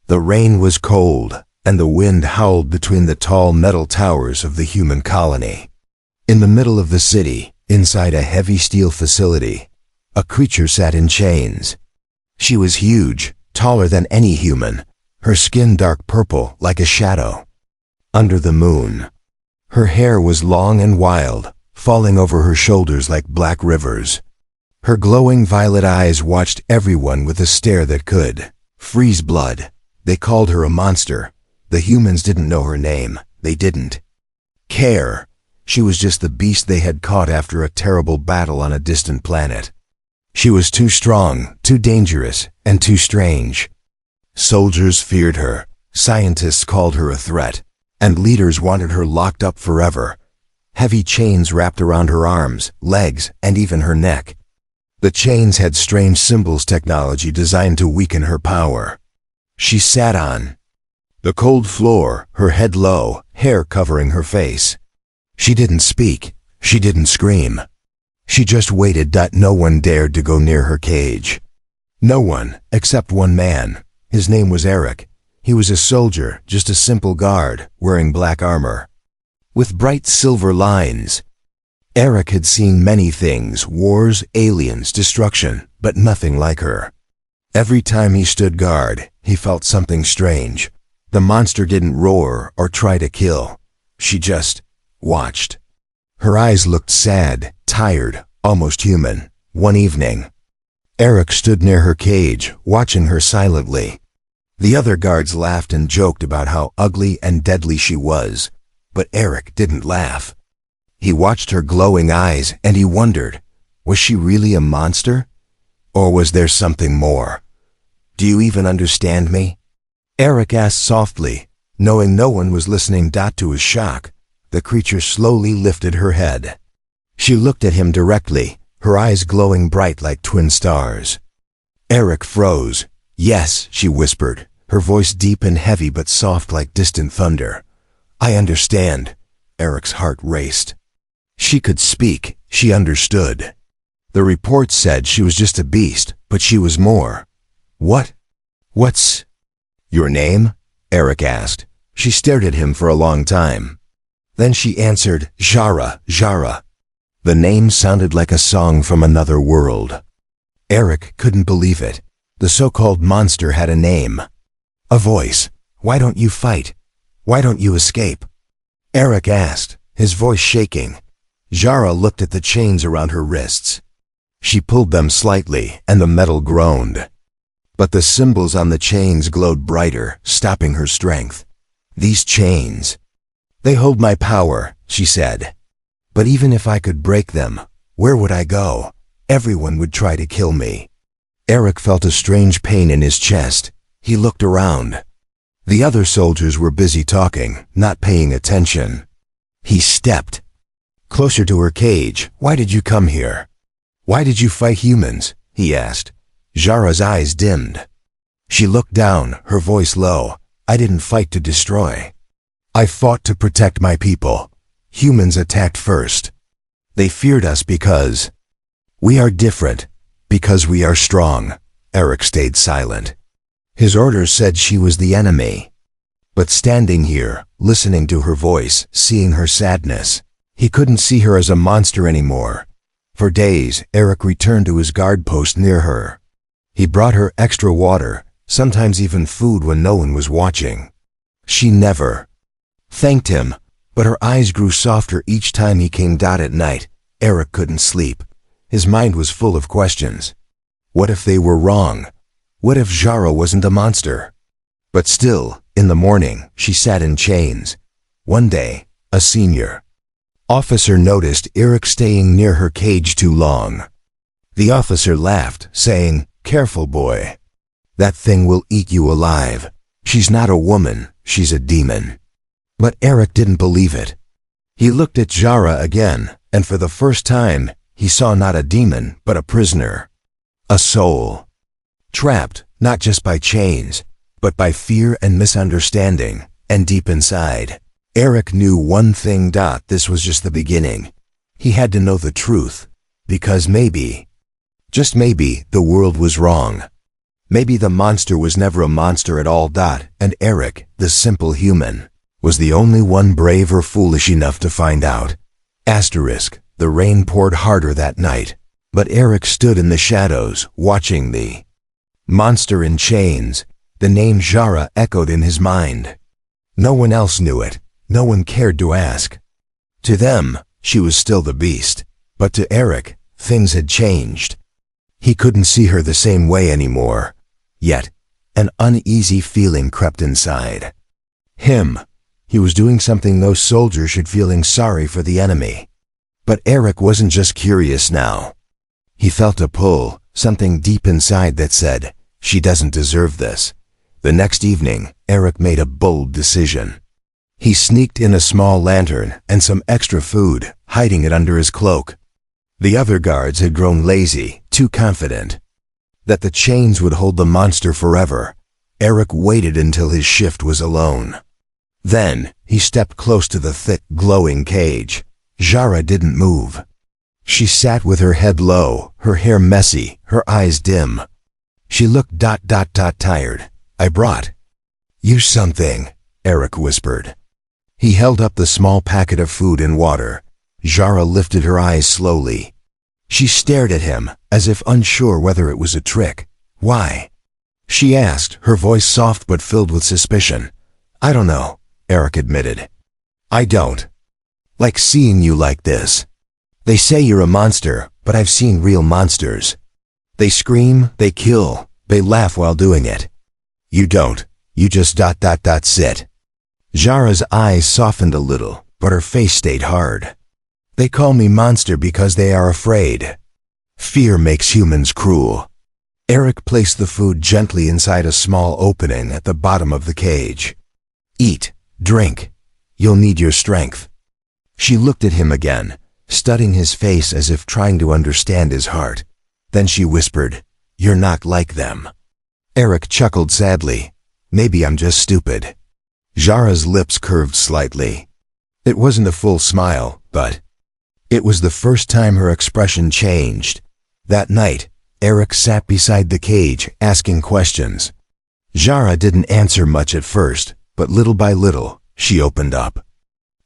The rain was cold, and the wind howled between the tall metal towers of the human colony. In the middle of the city, inside a heavy steel facility, a creature sat in chains. She was huge, taller than any human, her skin dark purple like a shadow. Under the moon, her hair was long and wild, falling over her shoulders like black rivers. Her glowing violet eyes watched everyone with a stare that could freeze blood. They called her a monster. The humans didn't know her name. They didn't care. She was just the beast they had caught after a terrible battle on a distant planet. She was too strong, too dangerous, and too strange. Soldiers feared her, scientists called her a threat, and leaders wanted her locked up forever. Heavy chains wrapped around her arms, legs, and even her neck. The chains had strange symbols technology designed to weaken her power. She sat on the cold floor, her head low, hair covering her face. She didn't speak. She didn't scream. She just waited. No one dared to go near her cage. No one, except one man. His name was Eric. He was a soldier, just a simple guard, wearing black armor, with bright silver lines. Eric had seen many things, wars, aliens, destruction, but nothing like her. Every time he stood guard, he felt something strange. The monster didn't roar or try to kill. She just watched. Her eyes looked sad, tired, almost human. One evening, Eric stood near her cage, watching her silently. The other guards laughed and joked about how ugly and deadly she was, but Eric didn't laugh. He watched her glowing eyes and he wondered, was she really a monster? Or was there something more? Do you even understand me? Eric asked softly, knowing no one was listening. To his shock, the creature slowly lifted her head. She looked at him directly, her eyes glowing bright like twin stars. Eric froze. Yes, she whispered, her voice deep and heavy but soft like distant thunder. I understand. Eric's heart raced. She could speak. She understood. The report said she was just a beast, but she was more. What's your name? Eric asked. She stared at him for a long time. Then she answered, Jara, Jara. The name sounded like a song from another world. Eric couldn't believe it. The so-called monster had a name. A voice. Why don't you fight? Why don't you escape? Eric asked, his voice shaking. Jara looked at the chains around her wrists. She pulled them slightly, and the metal groaned. But the symbols on the chains glowed brighter, stopping her strength. These chains, they hold my power, she said. But even if I could break them, where would I go? Everyone would try to kill me. Eric felt a strange pain in his chest. He looked around. The other soldiers were busy talking, not paying attention. He stepped closer to her cage. Why did you come here? Why did you fight humans? He asked. Jara's eyes dimmed. She looked down, her voice low. I didn't fight to destroy. I fought to protect my people. Humans attacked first. They feared us because we are different, because we are strong. Eric stayed silent. His orders said she was the enemy. But standing here, listening to her voice, seeing her sadness, he couldn't see her as a monster anymore. For days, Eric returned to his guard post near her. He brought her extra water, sometimes even food when no one was watching. She never thanked him, but her eyes grew softer each time he came. At night, Eric couldn't sleep. His mind was full of questions. What if they were wrong? What if Jara wasn't a monster? But still, in the morning, she sat in chains. One day, a senior officer noticed Eric staying near her cage too long. The officer laughed, saying, Careful, boy. That thing will eat you alive. She's not a woman, she's a demon. But Eric didn't believe it. He looked at Jara again, and for the first time, he saw not a demon, but a prisoner. A soul. Trapped, not just by chains, but by fear and misunderstanding, and deep inside, Eric knew one thing. This was just the beginning. He had to know the truth, because maybe, just maybe, the world was wrong. Maybe the monster was never a monster at all. And Eric, the simple human, was the only one brave or foolish enough to find out. Asterisk, the rain poured harder that night, but Eric stood in the shadows, watching the monster in chains. The name Jara echoed in his mind. No one else knew it. No one cared to ask. To them, she was still the beast, but to Eric, things had changed. He couldn't see her the same way anymore. Yet, an uneasy feeling crept inside him. He was doing something no soldier should, feeling sorry for the enemy. But Eric wasn't just curious now. He felt a pull, something deep inside that said, she doesn't deserve this. The next evening, Eric made a bold decision. He sneaked in a small lantern and some extra food, hiding it under his cloak. The other guards had grown lazy, too confident that the chains would hold the monster forever. Eric waited until his shift was alone. Then, he stepped close to the thick, glowing cage. Jara didn't move. She sat with her head low, her hair messy, her eyes dim. She looked tired. I brought you something, Eric whispered. He held up the small packet of food and water. Jara lifted her eyes slowly. She stared at him, as if unsure whether it was a trick. Why? She asked, her voice soft but filled with suspicion. I don't know, Eric admitted. I don't like seeing you like this. They say you're a monster, but I've seen real monsters. They scream, they kill, they laugh while doing it. You don't. You just sit. Jara's eyes softened a little, but her face stayed hard. They call me monster because they are afraid. Fear makes humans cruel. Eric placed the food gently inside a small opening at the bottom of the cage. Eat, drink. You'll need your strength. She looked at him again, studying his face as if trying to understand his heart. Then she whispered, You're not like them. Eric chuckled sadly. Maybe I'm just stupid. Jara's lips curved slightly. It wasn't a full smile, but it was the first time her expression changed. That night, Eric sat beside the cage, asking questions. Jara didn't answer much at first, but little by little, she opened up.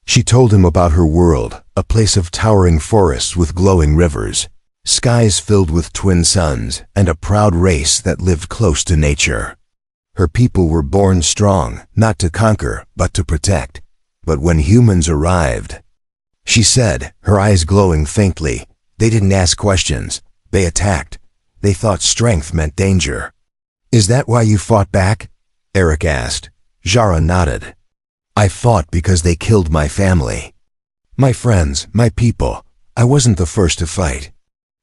She told him about her world, a place of towering forests with glowing rivers, skies filled with twin suns, and a proud race that lived close to nature. Her people were born strong, not to conquer, but to protect. But when humans arrived, she said, her eyes glowing faintly, they didn't ask questions, they attacked. They thought strength meant danger. Is that why you fought back? Eric asked. Jara nodded. I fought because they killed my family. My friends, my people. I wasn't the first to fight.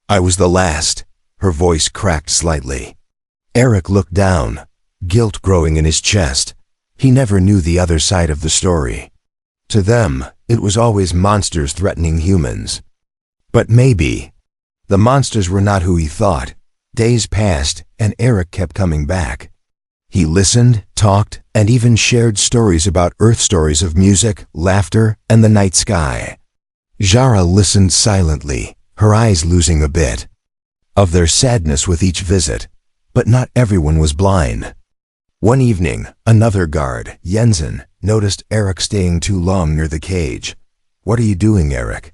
I was the last. Her voice cracked slightly. Eric looked down, guilt growing in his chest. He never knew the other side of the story. To them, it was always monsters threatening humans. But maybe the monsters were not who he thought. Days passed, and Eric kept coming back. He listened, talked, and even shared stories about Earth, stories of music, laughter, and the night sky. Jara listened silently, her eyes losing a bit of their sadness with each visit. But not everyone was blind. One evening, another guard, Jensen, noticed Eric staying too long near the cage. What are you doing, Eric?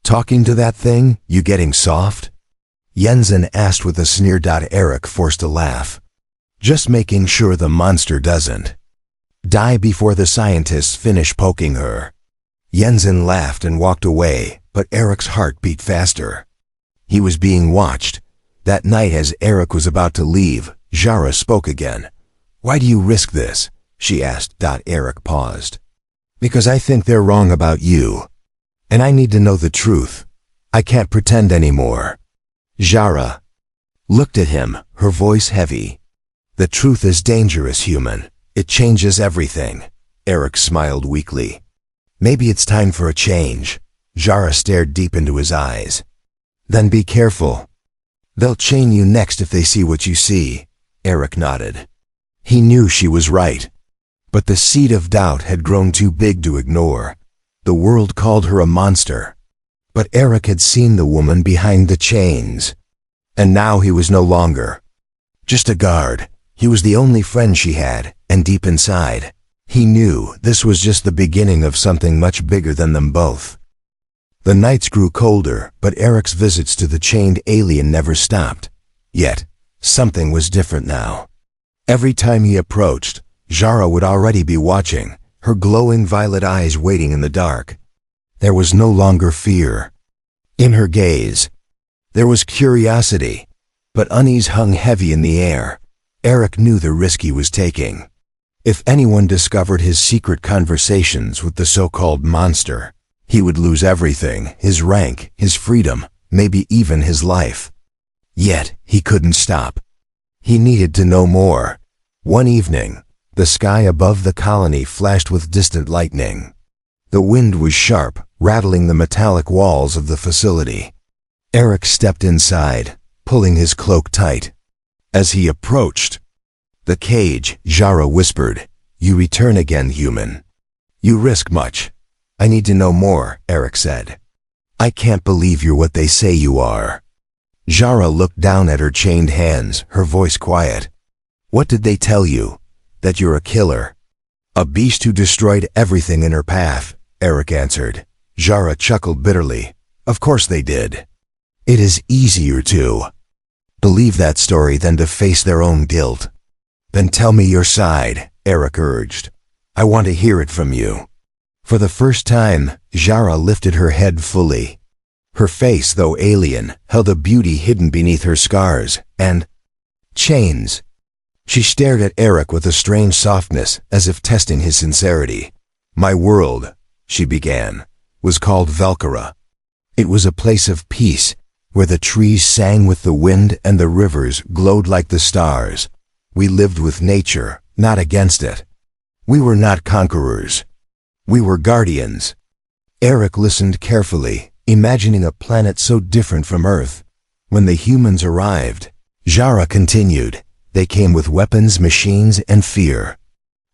Talking to that thing? You getting soft? Jensen asked with a sneer. Eric forced a laugh. Just making sure the monster doesn't die before the scientists finish poking her. Jensen laughed and walked away, but Eric's heart beat faster. He was being watched. That night, as Eric was about to leave, Jara spoke again. Why do you risk this? She asked. Eric paused. Because I think they're wrong about you. And I need to know the truth. I can't pretend anymore. Jara looked at him, her voice heavy. The truth is dangerous, human. It changes everything. Eric smiled weakly. Maybe it's time for a change. Jara stared deep into his eyes. Then be careful. They'll chain you next if they see what you see. Eric nodded. He knew she was right. But the seed of doubt had grown too big to ignore. The world called her a monster. But Eric had seen the woman behind the chains. And now he was no longer Just a guard. He was the only friend she had, and deep inside, he knew this was just the beginning of something much bigger than them both. The nights grew colder, but Eric's visits to the chained alien never stopped. Yet, something was different now. Every time he approached, Zara would already be watching, her glowing violet eyes waiting in the dark. There was no longer fear. In her gaze, there was curiosity, but unease hung heavy in the air. Eric knew the risk he was taking. If anyone discovered his secret conversations with the so-called monster, he would lose everything, his rank, his freedom, maybe even his life. Yet, he couldn't stop. He needed to know more. One evening, the sky above the colony flashed with distant lightning. The wind was sharp, rattling the metallic walls of the facility. Eric stepped inside, pulling his cloak tight. As he approached the cage, Zara whispered, "You return again, human. You risk much." "I need to know more," Eric said. "I can't believe you're what they say you are." Zara looked down at her chained hands, her voice quiet. "What did they tell you? That you're a killer?" "A beast who destroyed everything in her path," Eric answered. Zara chuckled bitterly. "Of course they did. It is easier to believe that story than to face their own guilt." "Then tell me your side," Eric urged. "I want to hear it from you." For the first time, Zara lifted her head fully. Her face, though alien, held a beauty hidden beneath her scars and chains. She stared at Eric with a strange softness, as if testing his sincerity. "My world," she began, "was called Valkyra. It was a place of peace, where the trees sang with the wind and the rivers glowed like the stars. We lived with nature, not against it. We were not conquerors. We were guardians." Eric listened carefully, imagining a planet so different from Earth. When the humans arrived, Zara continued, "They came with weapons, machines, and fear.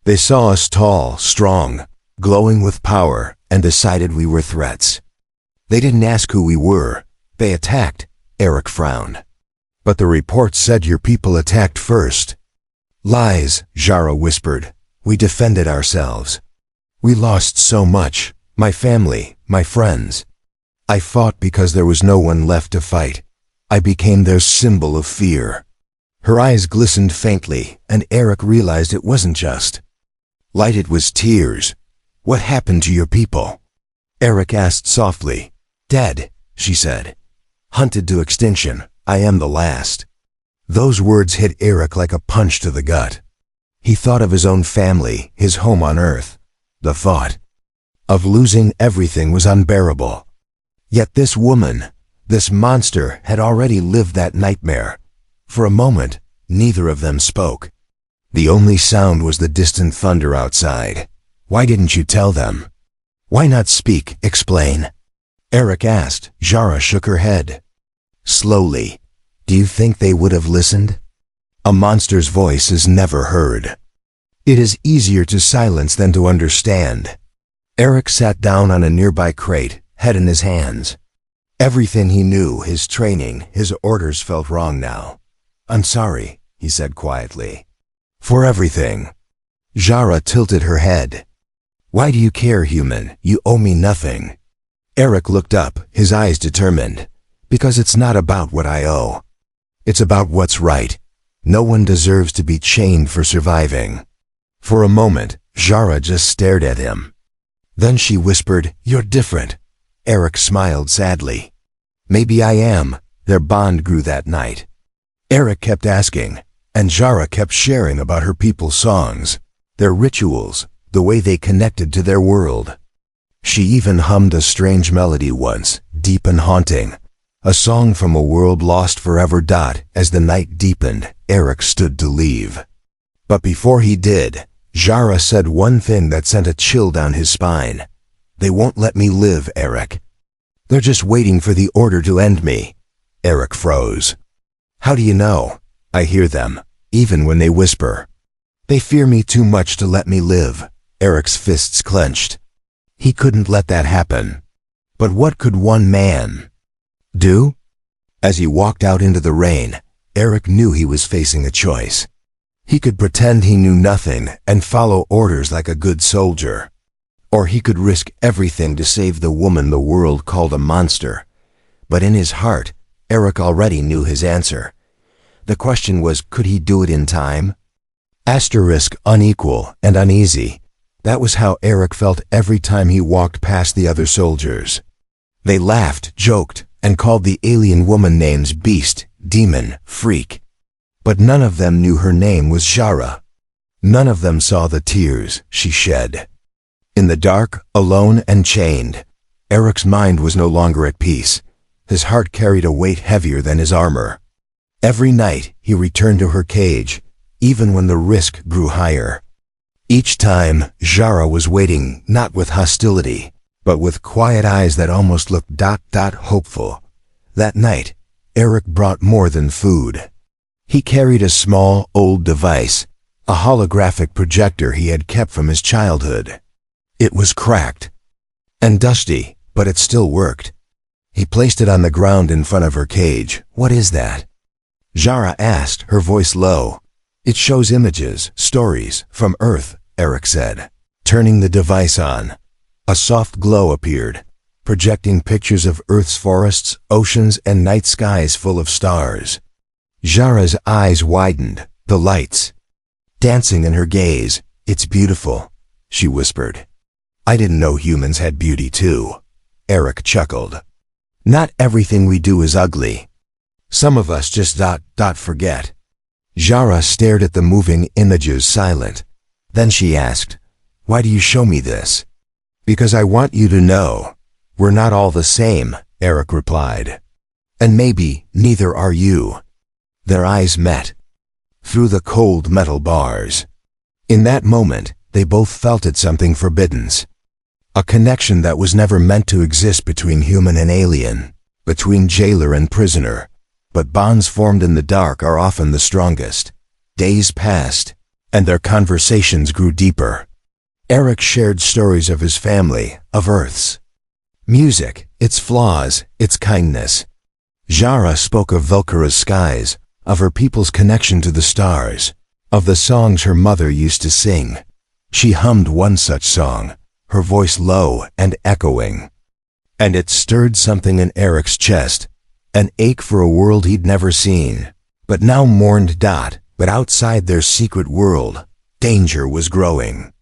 They saw us tall, strong, glowing with power, and decided we were threats. They didn't ask who we were. They attacked." Eric frowned. "But the report said your people attacked first." "Lies," Zara whispered. "We defended ourselves. We lost so much, my family, my friends. I fought because there was no one left to fight. I became their symbol of fear." Her eyes glistened faintly, and Eric realized it wasn't just light, it was tears. "What happened to your people?" Eric asked softly. "Dead," she said. "Hunted to extinction. I am the last." Those words hit Eric like a punch to the gut. He thought of his own family, his home on Earth. The thought of losing everything was unbearable. Yet this woman, this monster, had already lived that nightmare. For a moment, neither of them spoke. The only sound was the distant thunder outside. "Why didn't you tell them?" "Why not speak, explain?" Eric asked. Zara shook her head. Slowly, "Do you think they would have listened?" "A monster's voice is never heard. It is easier to silence than to understand." Eric sat down on a nearby crate, head in his hands. Everything he knew, his training, his orders, felt wrong now. "I'm sorry," he said quietly. "For everything." Zara tilted her head. "Why do you care, human? You owe me nothing." Eric looked up, his eyes determined. "Because it's not about what I owe. It's about what's right. No one deserves to be chained for surviving." For a moment, Zara just stared at him. Then she whispered, "You're different." Eric smiled sadly. "Maybe I am." Their bond grew that night. Eric kept asking, and Zara kept sharing about her people's songs, their rituals, the way they connected to their world. She even hummed a strange melody once, deep and haunting, a song from a world lost forever. As the night deepened, Eric stood to leave. But before he did, Zara said one thing that sent a chill down his spine. "They won't let me live, Eric. They're just waiting for the order to end me." Eric froze. "How do you know?" "I hear them, even when they whisper. They fear me too much to let me live." Eric's fists clenched. He couldn't let that happen. But what could one man do? As he walked out into the rain, Eric knew he was facing a choice. He could pretend he knew nothing and follow orders like a good soldier. Or he could risk everything to save the woman the world called a monster. But in his heart, Eric already knew his answer. The question was, could he do it in time? Asterisk unequal and uneasy. That was how Eric felt every time he walked past the other soldiers. They laughed, joked, and called the alien woman names beast, demon, freak. But none of them knew her name was Shara. None of them saw the tears she shed. In the dark, alone and chained, Eric's mind was no longer at peace. His heart carried a weight heavier than his armor. Every night he returned to her cage, even when the risk grew higher. Each time, Shara was waiting, not with hostility, but with quiet eyes that almost looked hopeful. That night, Eric brought more than food. He carried a small, old device, a holographic projector he had kept from his childhood. It was cracked and dusty, but it still worked. He placed it on the ground in front of her cage. "What is that?" Shara asked, her voice low. "It shows images, stories, from Earth," Eric said. Turning the device on, a soft glow appeared, projecting pictures of Earth's forests, oceans, and night skies full of stars. Shara's eyes widened, the lights dancing in her gaze. "It's beautiful," she whispered. "I didn't know humans had beauty too," Eric chuckled. "Not everything we do is ugly. Some of us just forget." Shara stared at the moving images, silent. Then she asked, "Why do you show me this?" "Because I want you to know. We're not all the same," Eric replied. "And maybe neither are you." Their eyes met through the cold metal bars. In that moment, they both felt it something forbidden. A connection that was never meant to exist between human and alien, between jailer and prisoner. But bonds formed in the dark are often the strongest. Days passed, and their conversations grew deeper. Eric shared stories of his family, of Earth's music, its flaws, its kindness. Shara spoke of Vulcara's skies, of her people's connection to the stars, of the songs her mother used to sing. She hummed one such song, her voice low and echoing. And it stirred something in Eric's chest, an ache for a world he'd never seen, but now mourned. But outside their secret world, danger was growing.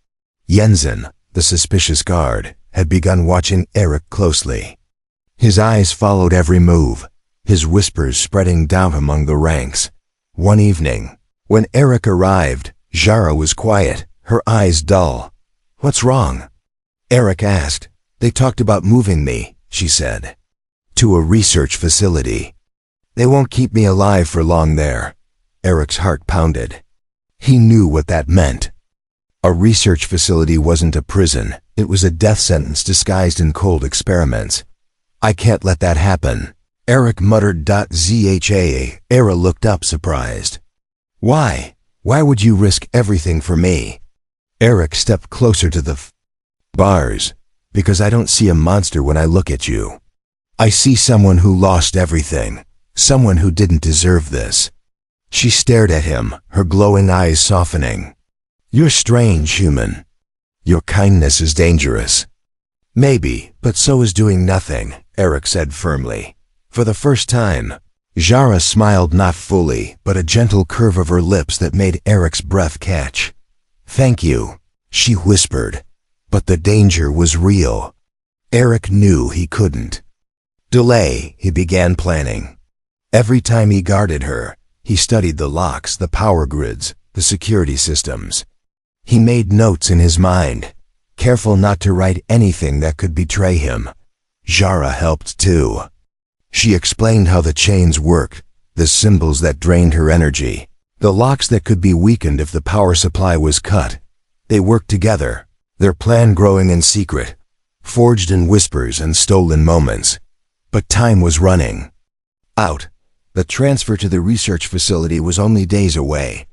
Jensen, the suspicious guard, had begun watching Eric closely. His eyes followed every move, his whispers spreading doubt among the ranks. One evening, when Eric arrived, Shara was quiet, her eyes dull. "What's wrong?" Eric asked. "They talked about moving me," she said, "to a research facility. They won't keep me alive for long there." Eric's heart pounded. He knew what that meant. A research facility wasn't a prison, it was a death sentence disguised in cold experiments. "I can't let that happen," Eric muttered. Era looked up surprised. "Why? Why would you risk everything for me?" Eric stepped closer to the bars. "Because I don't see a monster when I look at you. I see someone who lost everything, someone who didn't deserve this." She stared at him, her glowing eyes softening. "You're strange, human. Your kindness is dangerous." "Maybe, but so is doing nothing," Eric said firmly. For the first time, Shara smiled, not fully, but a gentle curve of her lips that made Eric's breath catch. "Thank you," she whispered. But the danger was real. Eric knew he couldn't delay. He began planning. Every time he guarded her, he studied the locks, the power grids, the security systems. He made notes in his mind, careful not to write anything that could betray him. Shara helped too. She explained how the chains worked, the symbols that drained her energy, the locks that could be weakened if the power supply was cut. They worked together, their plan growing in secret, forged in whispers and stolen moments. But time was running out. The transfer to the research facility was only days away.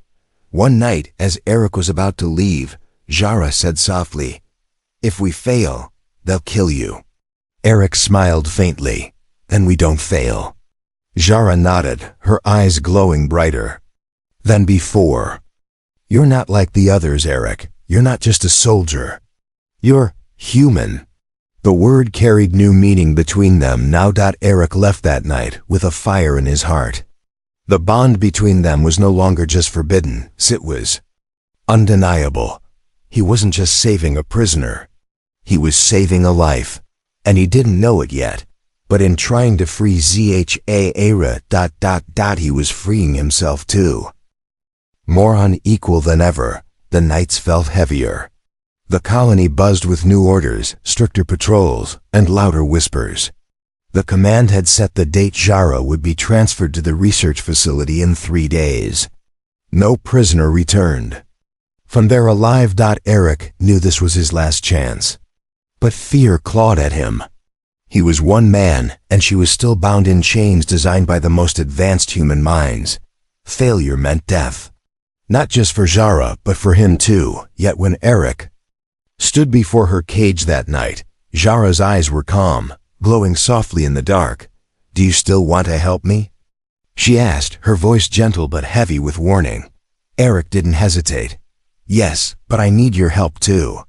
One night, as Eric was about to leave, Shara said softly, "If we fail, they'll kill you." Eric smiled faintly. "Then we don't fail." Jara nodded, her eyes glowing brighter than before. You're not like the others, Eric. You're not just a soldier. You're human. The word carried new meaning between them now. Eric left that night with a fire in his heart. The bond between them was no longer just forbidden, it was undeniable. He wasn't just saving a prisoner. He was saving a life. And he didn't know it yet. But in trying to free Zhara, he was freeing himself too. More unequal than ever, the nights felt heavier. The colony buzzed with new orders, stricter patrols, and louder whispers. The command had set the date Jara would be transferred to the research facility in 3 days. No prisoner returned. From there alive. Eric knew this was his last chance. But fear clawed at him. He was one man, and she was still bound in chains designed by the most advanced human minds. Failure meant death. Not just for Jara, but for him too. Yet when Eric stood before her cage that night, Jara's eyes were calm, glowing softly in the dark. "Do you still want to help me?" she asked, her voice gentle but heavy with warning. Eric didn't hesitate. "Yes, but I need your help too.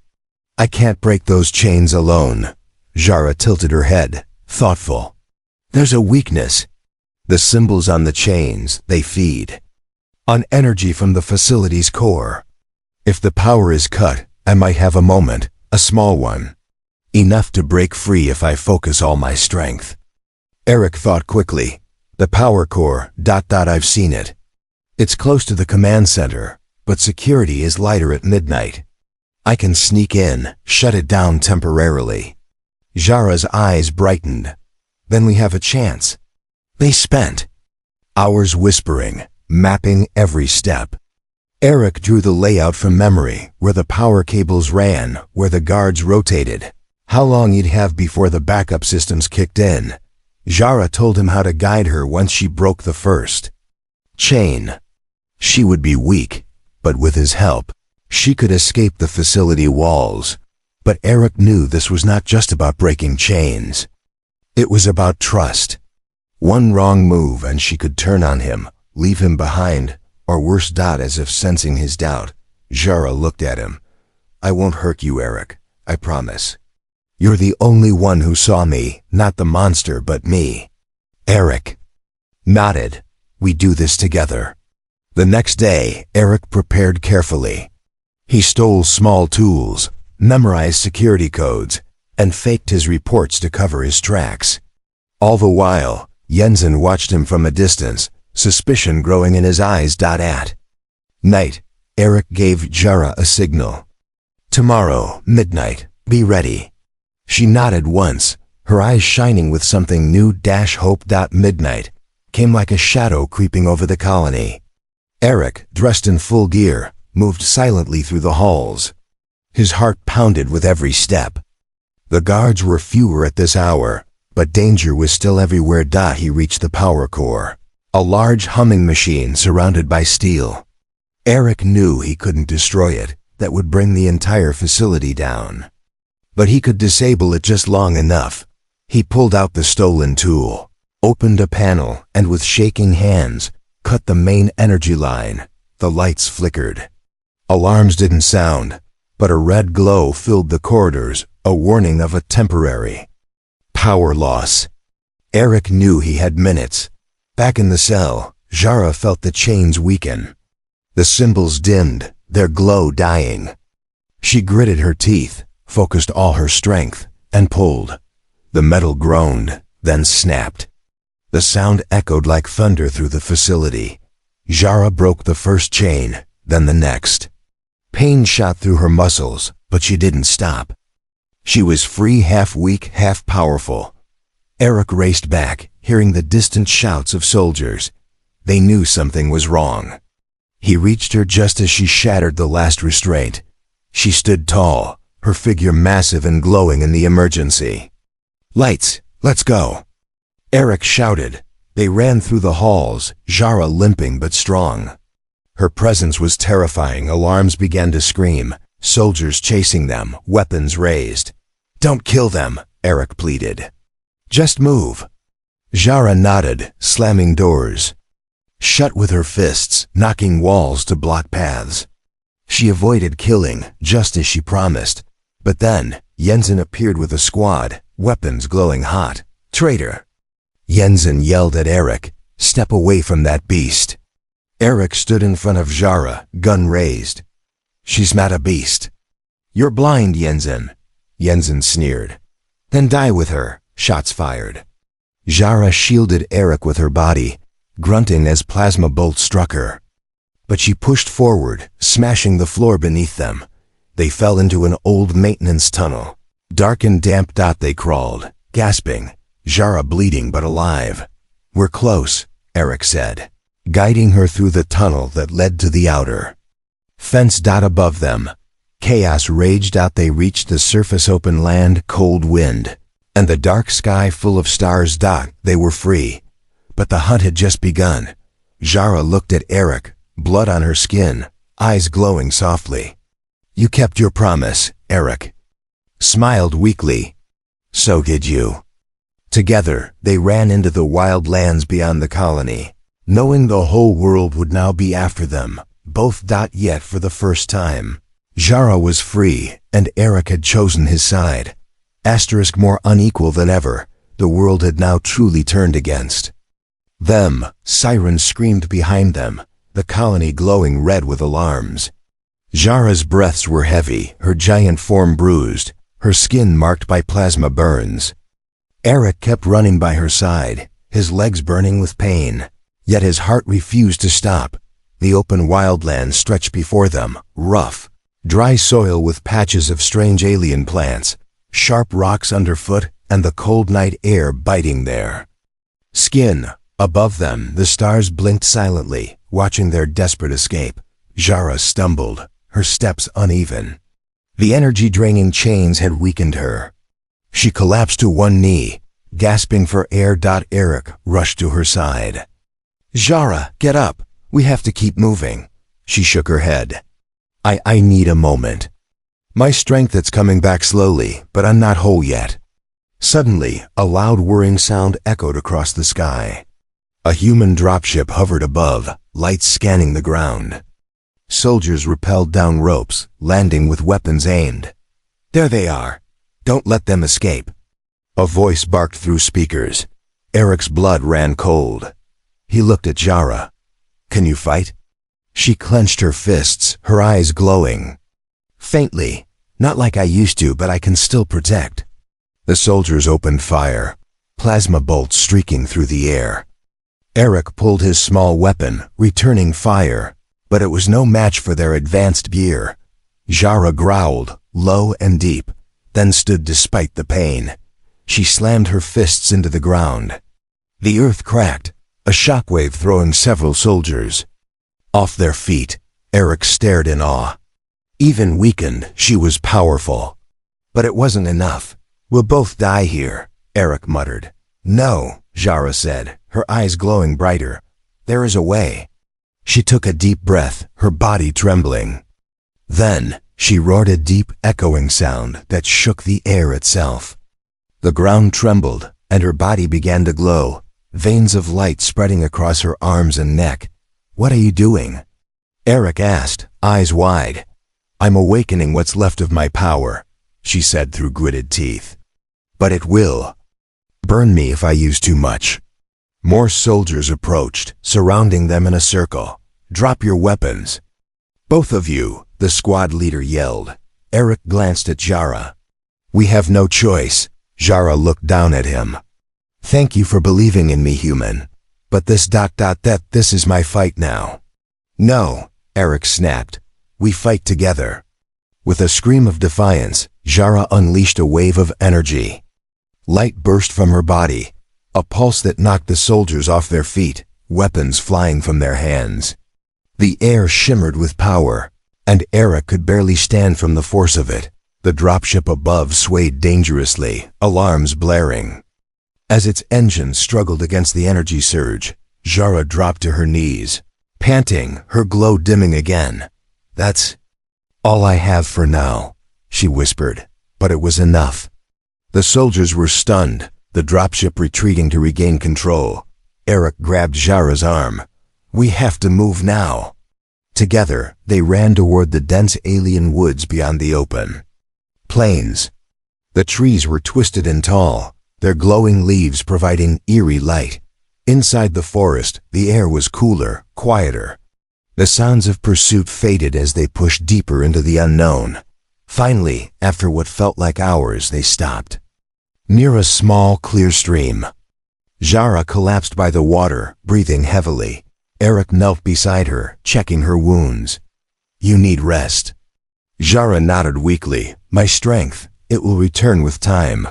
I can't break those chains alone." Jara tilted her head, thoughtful. "There's a weakness. The symbols on the chains, they feed on energy from the facility's core. If the power is cut, I might have a moment, a small one. Enough to break free if I focus all my strength." Eric thought quickly. "The power core, I've seen it. It's close to the command center, but security is lighter at midnight. I can sneak in, shut it down temporarily." Jara's eyes brightened. "Then we have a chance." They spent hours whispering, mapping every step. Eric drew the layout from memory, where the power cables ran, where the guards rotated, how long he'd have before the backup systems kicked in. Jara told him how to guide her once she broke the first chain. She would be weak, but with his help, she could escape the facility walls. But Eric knew this was not just about breaking chains. It was about trust. One wrong move and she could turn on him, leave him behind, or worse. As if sensing his doubt, Jara looked at him. "I won't hurt you, Eric. I promise. You're the only one who saw me, not the monster but me." Eric nodded. "We do this together." The next day, Eric prepared carefully. He stole small tools, memorized security codes, and faked his reports to cover his tracks. All the while, Jensen watched him from a distance, suspicion growing in his eyes. At night, Eric gave Jara a signal. "Tomorrow, midnight, be ready." She nodded once, her eyes shining with something new. Hope. Midnight came like a shadow creeping over the colony. Eric, dressed in full gear, moved silently through the halls. His heart pounded with every step. The guards were fewer at this hour, but danger was still everywhere. He reached the power core, a large humming machine surrounded by steel. Eric knew he couldn't destroy it, that would bring the entire facility down. But he could disable it just long enough. He pulled out the stolen tool, opened a panel, and with shaking hands, cut the main energy line. The lights flickered. Alarms didn't sound, but a red glow filled the corridors, a warning of a temporary power loss. Eric knew he had minutes. Back in the cell, Jara felt the chains weaken. The symbols dimmed, their glow dying. She gritted her teeth, focused all her strength, and pulled. The metal groaned, then snapped. The sound echoed like thunder through the facility. Jara broke the first chain, then the next. Pain shot through her muscles, but she didn't stop. She was free, half weak, half powerful. Eric raced back, hearing the distant shouts of soldiers. They knew something was wrong. He reached her just as she shattered the last restraint. She stood tall, her figure massive and glowing in the emergency. "Lights, let's go!" Eric shouted. They ran through the halls, Jara limping but strong. Her presence was terrifying. Alarms began to scream, soldiers chasing them, weapons raised. "Don't kill them," Eric pleaded. "Just move." Jara nodded, slamming doors shut with her fists, knocking walls to block paths. She avoided killing, just as she promised. But then, Jensen appeared with a squad, weapons glowing hot. "Traitor!" Jensen yelled at Eric, "Step away from that beast." Eric stood in front of Jara, gun raised. "She's not a beast." "You're blind, Jensen." Jensen sneered. "Then die with her." Shots fired. Jara shielded Eric with her body, grunting as plasma bolts struck her. But she pushed forward, smashing the floor beneath them. They fell into an old maintenance tunnel. Dark and damp they crawled, gasping, Jara bleeding but alive. "We're close," Eric said, guiding her through the tunnel that led to the outer fence. Above them, chaos raged out. They reached the surface, open land, cold wind, and the dark sky full of stars. They were free, but the hunt had just begun. Jara looked at Eric, blood on her skin, eyes glowing softly. "You kept your promise," Eric smiled weakly. "So did you." Together, they ran into the wild lands beyond the colony, knowing the whole world would now be after them, both. Yet for the first time, Jara was free, and Eric had chosen his side. More unequal than ever, the world had now truly turned against them. Sirens screamed behind them, the colony glowing red with alarms. Jara's breaths were heavy, her giant form bruised, her skin marked by plasma burns. Eric kept running by her side, his legs burning with pain, yet his heart refused to stop. The open wildlands stretched before them, rough, dry soil with patches of strange alien plants, sharp rocks underfoot, and the cold night air biting their skin. Above them, the stars blinked silently, watching their desperate escape. Jara stumbled, her steps uneven. The energy-draining chains had weakened her. She collapsed to one knee, gasping for air. Eric rushed to her side. "Jara, get up. We have to keep moving." She shook her head. I need a moment. My strength is coming back slowly, but I'm not whole yet." Suddenly, a loud whirring sound echoed across the sky. A human dropship hovered above, lights scanning the ground. Soldiers rappelled down ropes, landing with weapons aimed. "There they are. Don't let them escape." A voice barked through speakers. Eric's blood ran cold. He looked at Jara. "Can you fight?" She clenched her fists, her eyes glowing. "Faintly. Not like I used to, but I can still protect." The soldiers opened fire, plasma bolts streaking through the air. Eric pulled his small weapon, returning fire, but it was no match for their advanced gear. Jara growled, low and deep, then stood despite the pain. She slammed her fists into the ground. The earth cracked, a shockwave throwing several soldiers off their feet. Eric stared in awe. Even weakened, she was powerful. But it wasn't enough. "We'll both die here," Eric muttered. "No," Jara said, her eyes glowing brighter. "There is a way." She took a deep breath, her body trembling. Then, she roared a deep, echoing sound that shook the air itself. The ground trembled, and her body began to glow, veins of light spreading across her arms and neck. "What are you doing?" Eric asked, eyes wide. "I'm awakening what's left of my power," she said through gritted teeth. "But it will burn me if I use too much." More soldiers approached, surrounding them in a circle. "Drop your weapons." "Both of you," the squad leader yelled. Eric glanced at Jara. "We have no choice." Jara looked down at him. "Thank you for believing in me, human. But this is my fight now." "No," Eric snapped. "We fight together." With a scream of defiance, Jara unleashed a wave of energy. Light burst from her body, a pulse that knocked the soldiers off their feet, weapons flying from their hands. The air shimmered with power, and Eric could barely stand from the force of it. The dropship above swayed dangerously, alarms blaring. As its engine struggled against the energy surge, Jara dropped to her knees, panting, her glow dimming again. "That's all I have for now," she whispered, but it was enough. The soldiers were stunned, the dropship retreating to regain control. Eric grabbed Jara's arm. "We have to move now." Together, they ran toward the dense alien woods beyond the open plains. The trees were twisted and tall, their glowing leaves providing eerie light. Inside the forest, the air was cooler, quieter. The sounds of pursuit faded as they pushed deeper into the unknown. Finally, after what felt like hours, they stopped. Near a small, clear stream. Jara collapsed by the water, breathing heavily. Eric knelt beside her, checking her wounds. "You need rest." Jara nodded weakly. "My strength, it will return with time."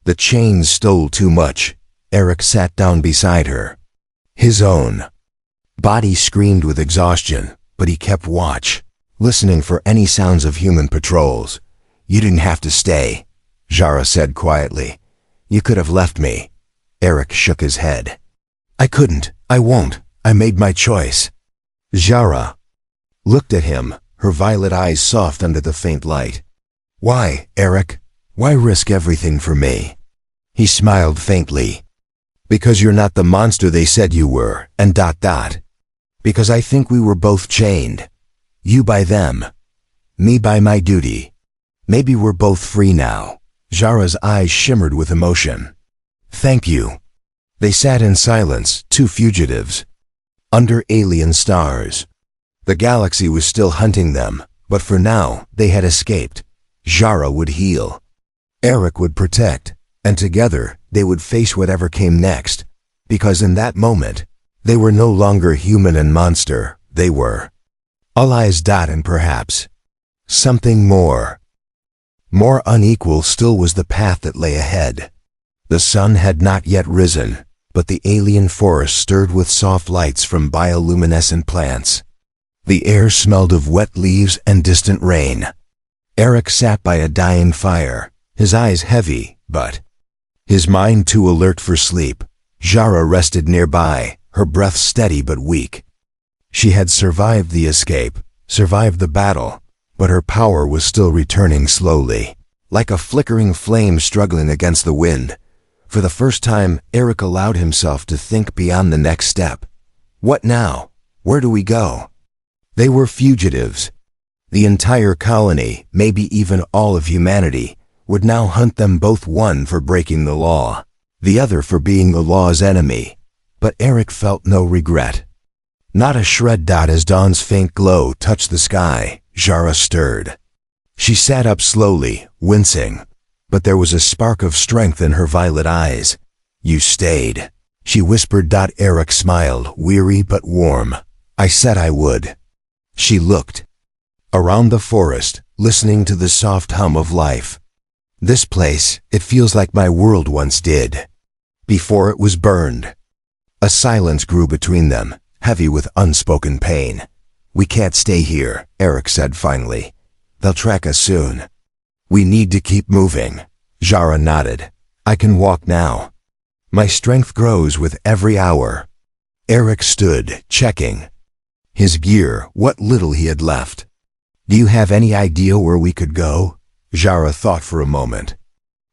The chains stole too much. Eric sat down beside her. His own body screamed with exhaustion, but he kept watch, listening for any sounds of human patrols. "You didn't have to stay," Jara said quietly. "You could have left me." Eric shook his head. "I couldn't. I won't. I made my choice." Jara looked at him, her violet eyes soft under the faint light. "Why, Eric? Why risk everything for me?" He smiled faintly. "Because you're not the monster they said you were, and ... Because I think we were both chained. You by them, me by my duty. Maybe we're both free now." Jara's eyes shimmered with emotion. "Thank you." They sat in silence, two fugitives, under alien stars. The galaxy was still hunting them, but for now, they had escaped. Jara would heal. Eric would protect, and together, they would face whatever came next. Because in that moment, they were no longer human and monster, they were allies. And perhaps something more. More unequal still was the path that lay ahead. The sun had not yet risen, but the alien forest stirred with soft lights from bioluminescent plants. The air smelled of wet leaves and distant rain. Eric sat by a dying fire, his eyes heavy, but his mind too alert for sleep. Jara rested nearby, her breath steady but weak. She had survived the escape, survived the battle, but her power was still returning slowly, like a flickering flame struggling against the wind. For the first time, Eric allowed himself to think beyond the next step. What now? Where do we go? They were fugitives. The entire colony, maybe even all of humanity, would now hunt them both, one for breaking the law, the other for being the law's enemy. But Eric felt no regret. Not a shred. As dawn's faint glow touched the sky, Jara stirred. She sat up slowly, wincing, but there was a spark of strength in her violet eyes. "You stayed," she whispered. Eric smiled, weary but warm. "I said I would." She looked around the forest, listening to the soft hum of life. "This place, it feels like my world once did, before it was burned." A silence grew between them, heavy with unspoken pain. "We can't stay here," Eric said finally. "They'll track us soon." "We need to keep moving." Jara nodded. "I can walk now. My strength grows with every hour." Eric stood, checking his gear, what little he had left. "Do you have any idea where we could go?" Jara thought for a moment.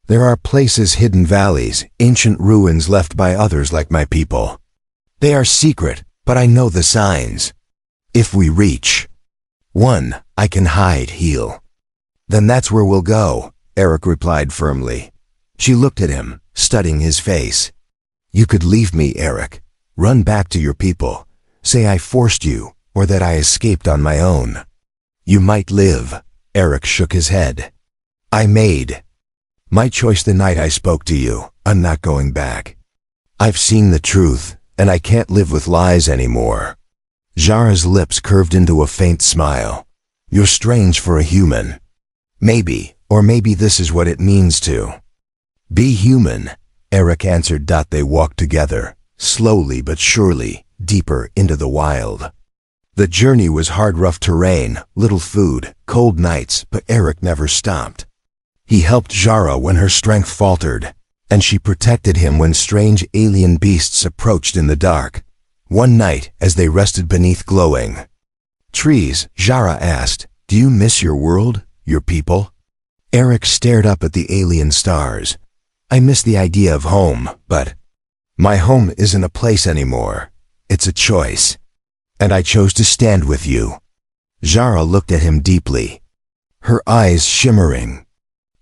"There are places, hidden valleys, ancient ruins left by others like my people. They are secret, but I know the signs. If we reach one, I can hide, heal." "Then that's where we'll go," Eric replied firmly. She looked at him, studying his face. "You could leave me, Eric. Run back to your people. Say I forced you, or that I escaped on my own. You might live." Eric shook his head. "I made my choice the night I spoke to you. I'm not going back. I've seen the truth, and I can't live with lies anymore." Jara's lips curved into a faint smile. "You're strange for a human. Maybe, or maybe this is what it means to be human," Eric answered. They walked together, slowly but surely, deeper into the wild. The journey was hard, rough terrain, little food, cold nights, but Eric never stopped. He helped Jara when her strength faltered, and she protected him when strange alien beasts approached in the dark. One night, as they rested beneath glowing trees, Jara asked, "Do you miss your world, your people?" Eric stared up at the alien stars. I miss the idea of home, but my home isn't a place anymore. It's a choice. And I chose to stand with you. Zara looked at him deeply, her eyes shimmering.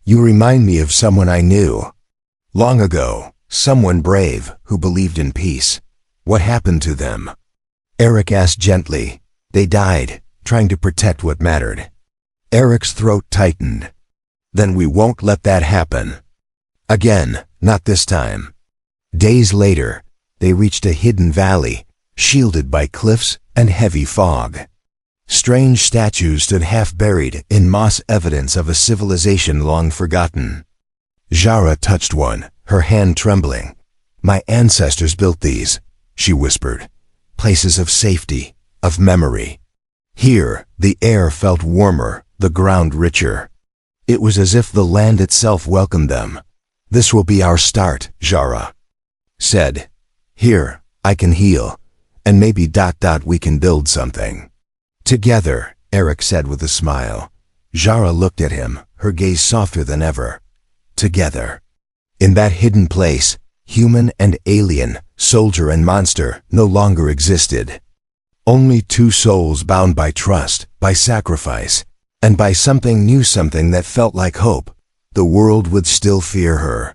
You remind me of someone I knew. Long ago, someone brave who believed in peace. What happened to them? Eric asked gently. They died, trying to protect what mattered. Eric's throat tightened. Then we won't let that happen. Again, not this time. Days later, they reached a hidden valley, shielded by cliffs and heavy fog. Strange statues stood half-buried in moss, evidence of a civilization long forgotten. Zara touched one, her hand trembling. My ancestors built these, she whispered. Places of safety, of memory. Here, the air felt warmer, the ground richer. It was as if the land itself welcomed them. This will be our start, Zara said. Here, I can heal, and maybe ... we can build something. Together, Eric said with a smile. Zara looked at him, her gaze softer than ever. Together. In that hidden place, human and alien, soldier and monster, no longer existed. Only two souls bound by trust, by sacrifice, and by something new, something that felt like hope. The world would still fear her.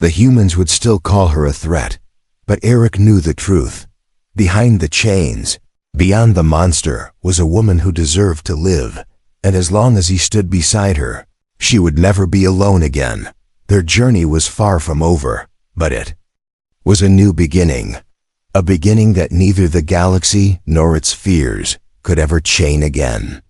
The humans would still call her a threat. But Eric knew the truth. Behind the chains, beyond the monster, was a woman who deserved to live. And as long as he stood beside her, she would never be alone again. Their journey was far from over, but it was a new beginning. A beginning that neither the galaxy nor its fears could ever chain again.